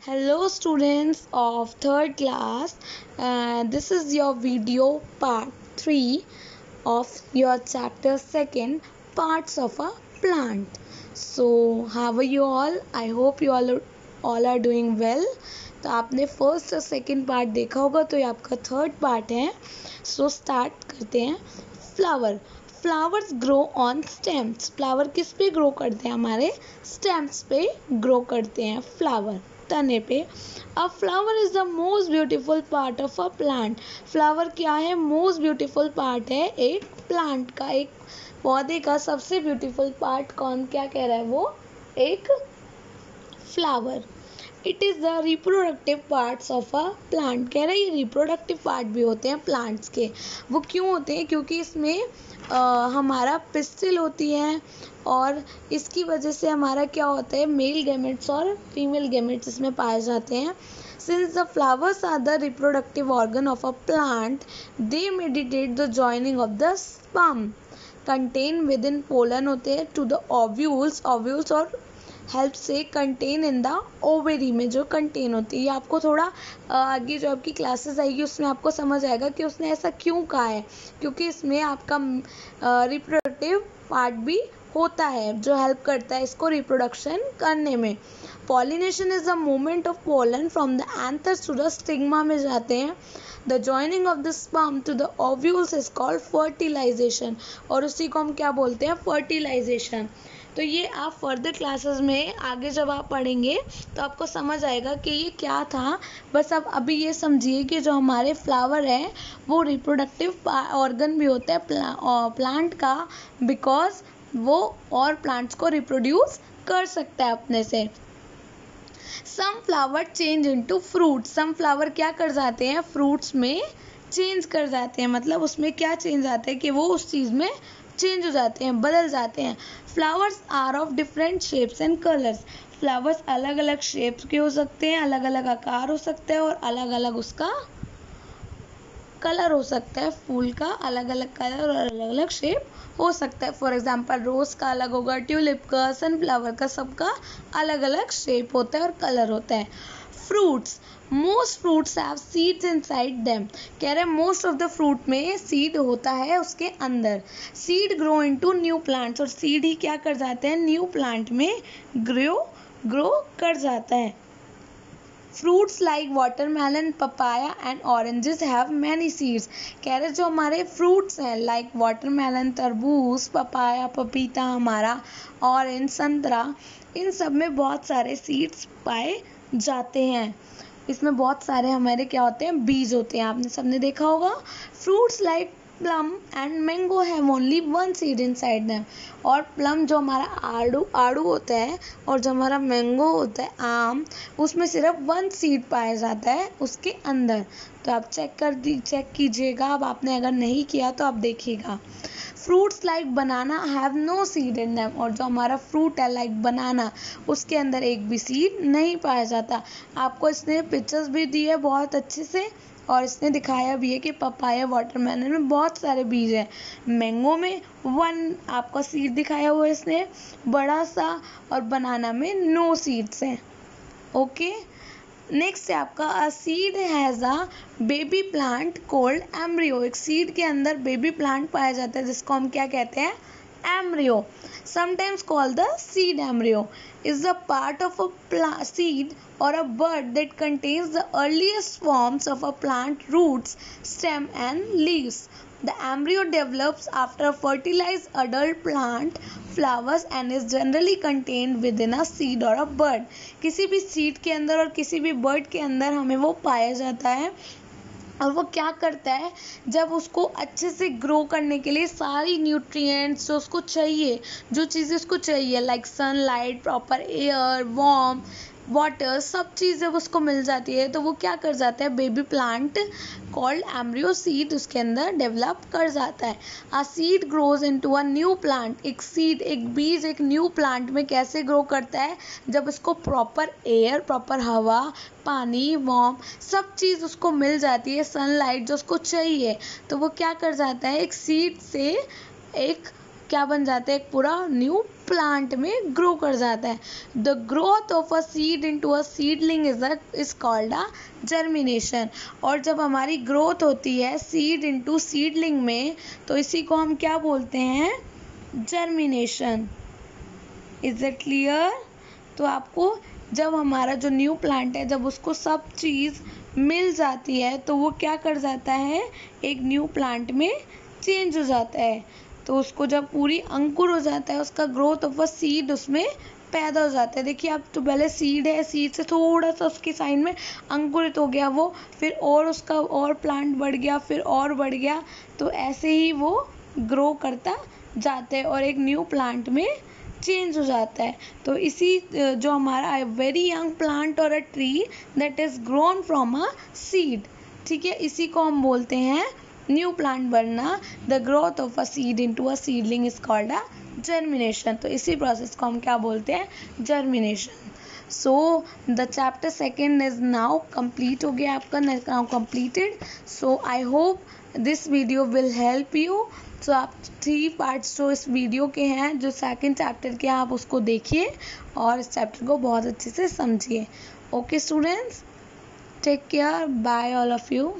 Hello students of third class. This is your video part 3 of your chapter 2 parts of a plant. So how are you all? I hope you all are doing well. तो आपने first और second part देखा होगा तो ये आपका third part है. So start करते हैं. Flower. Flowers grow on stems. Flower किस पे ग्रो करते हैं? हमारे स्टेम्स पे ग्रो करते हैं फ्लावर, तने पे. अ flower is the most beautiful part of a plant. Flower क्या है? मोस्ट ब्यूटीफुल पार्ट है एक प्लांट का, एक पौधे का सबसे ब्यूटीफुल पार्ट. कौन क्या कह रहा है? वो एक flower. It is the reproductive parts of a plant. कह रहे हैं ये रिप्रोडक्टिव पार्ट भी होते हैं प्लांट्स के. वो क्यों होते हैं? क्योंकि इसमें हमारा पिस्टिल होती है और इसकी वजह से हमारा क्या होता है, मेल गैमेट्स और फीमेल गैमेट्स इसमें पाए जाते हैं. Since the flowers are the reproductive organ of a plant, they mediate the joining of the sperm contain within pollen होते हैं टू द ओव्यूल्स. ओव्यूल्स और हेल्प से कंटेन इन द ओवेरी में जो कंटेन होती है. ये आपको थोड़ा आगे जो आपकी क्लासेस आएगी उसमें आपको समझ आएगा कि उसने ऐसा क्यों कहा है, क्योंकि इसमें आपका रिप्रोडक्टिव पार्ट भी होता है जो हेल्प करता है इसको रिप्रोडक्शन करने में. Pollination is the movement of pollen from the anthers to the stigma में जाते हैं. The joining of the sperm to the ovules is called fertilisation, और उसी को हम क्या बोलते हैं? फर्टिलाइजेशन. तो ये आप फर्दर क्लासेस में आगे जब आप पढ़ेंगे तो आपको समझ आएगा कि ये क्या था. बस अब अभी ये समझिए कि जो हमारे फ्लावर है वो रिप्रोडक्टिव ऑर्गन भी होता है प्लांट का, बिकॉज वो और प्लांट्स को रिप्रोड्यूस कर सकता है अपने से. Some flower change into fruit. Some flower क्या कर जाते हैं? फ्रूट्स में चेंज कर जाते हैं. मतलब उसमें क्या चेंज आता है कि वो उस चीज़ में चेंज हो जाते हैं, बदल जाते हैं. Flowers are of different shapes and colours. Flowers अलग अलग शेप्स के हो सकते हैं, अलग अलग आकार हो सकता है और अलग अलग उसका कलर हो सकता है. फूल का अलग अलग कलर और अलग अलग शेप हो सकता है. फॉर एग्जाम्पल रोज का अलग होगा, ट्यूलिप का, सनफ्लावर का, सबका अलग अलग शेप होता है और कलर होता है. Fruits. Most fruits have seeds inside them. कह रहे हैं मोस्ट ऑफ द फ्रूट में सीड होता है उसके अंदर. Seed grow into new plants. और सीड ही क्या कर जाते हैं? न्यू प्लांट में ग्रो कर जाता है. Fruits like watermelon, papaya and oranges have many seeds. कह रहे जो हमारे फ्रूट्स हैं लाइक वाटरमेलन, तरबूज, पपाया, पपीता, हमारा ऑरेंज, संतरा, इन सब में बहुत सारे सीड्स पाए जाते हैं. इसमें बहुत सारे हमारे क्या होते हैं? बीज होते हैं. आपने सबने देखा होगा. Fruits like plum and mango have only one seed inside them. और प्लम जो हमारा आड़ू होता है और जो हमारा मैंगो होता है आम, उसमें सिर्फ वन सीड पाया जाता है उसके अंदर. तो आप चेक कीजिएगा. अब आपने अगर नहीं किया तो आप देखिएगा. Fruits like banana have no seed in them. और जो हमारा फ्रूट है लाइक बनाना, उसके अंदर एक भी सीड नहीं पाया जाता. आपको इसने पिक्चर्स भी दी है बहुत अच्छे से और इसने दिखाया भी है कि पपाया, वाटरमेलन में बहुत सारे बीज हैं. मैंगो में वन आपका सीड दिखाया हुआ है इसने बड़ा सा, और बनाना में नो सीड्स हैं. ओके. नेक्स्ट है आपका a seed has a baby plant cold embryo. एक सीड के अंदर बेबी प्लांट पाया जाता है जिसको हम क्या कहते हैं? Embryo. Sometimes called the seed. Embryo is the part of a seed or a bud that contains the earliest forms of a plant roots, stem and leaves. The embryo develops after a fertilized adult plant flowers and is generally contained within a seed or a bud. किसी भी seed के अंदर और किसी भी bird के अंदर हमें वो पाया जाता है. और वो क्या करता है? जब उसको अच्छे से ग्रो करने के लिए सारी न्यूट्रिएंट्स जो उसको चाहिए, जो चीज़ें उसको चाहिए like sunlight, proper air, warm water, सब चीज़ जब उसको मिल जाती है तो वो क्या कर जाता है? Baby plant called embryo seed उसके अंदर डेवलप कर जाता है. A seed grows into a new plant. एक सीड, एक बीज एक न्यू प्लांट में कैसे ग्रो करता है? जब उसको प्रॉपर एयर, प्रॉपर हवा, पानी, वार्म, सब चीज़ उसको मिल जाती है, सनलाइट जो उसको चाहिए, तो वो क्या कर जाता है? एक सीड से एक क्या बन जाता है, एक पूरा न्यू प्लांट में ग्रो कर जाता है। The growth of a seed into a seedling is called a germination. और जब हमारी ग्रोथ होती है सीड इनटू सीडलिंग में, तो इसी को हम क्या बोलते हैं, जर्मिनेशन। Is it clear? तो आपको जब हमारा जो न्यू प्लांट है, जब उसको सब चीज़ मिल जाती है तो वो क्या कर जाता है, एक न्यू प्लांट में चेंज हो जाता है। तो उसको जब पूरी अंकुर हो जाता है, उसका ग्रोथ ऑफ अ सीड उसमें पैदा हो जाता है। देखिए आप, तो पहले सीड है, सीड से थोड़ा सा उसकी साइड में अंकुरित हो गया वो, फिर और उसका और प्लांट बढ़ गया, फिर और बढ़ गया। तो ऐसे ही वो ग्रो करता जाता है और एक न्यू प्लांट में चेंज हो जाता है। तो इसी जो हमारा वेरी यंग प्लांट और a tree that is grown from a seed, ठीक है, इसी को हम बोलते हैं न्यू प्लांट बनना। The growth of a seed into a seedling is called a germination. तो इसी प्रोसेस को हम क्या बोलते हैं, germination. So the chapter second is now complete हो गया आपका, now completed. So I hope this video will help you. So आप 3 पार्ट्स जो इस वीडियो के हैं, जो सेकंड चैप्टर के, आप उसको देखिए और इस चैप्टर को बहुत अच्छे से समझिए। Okay students, take care, bye all of you.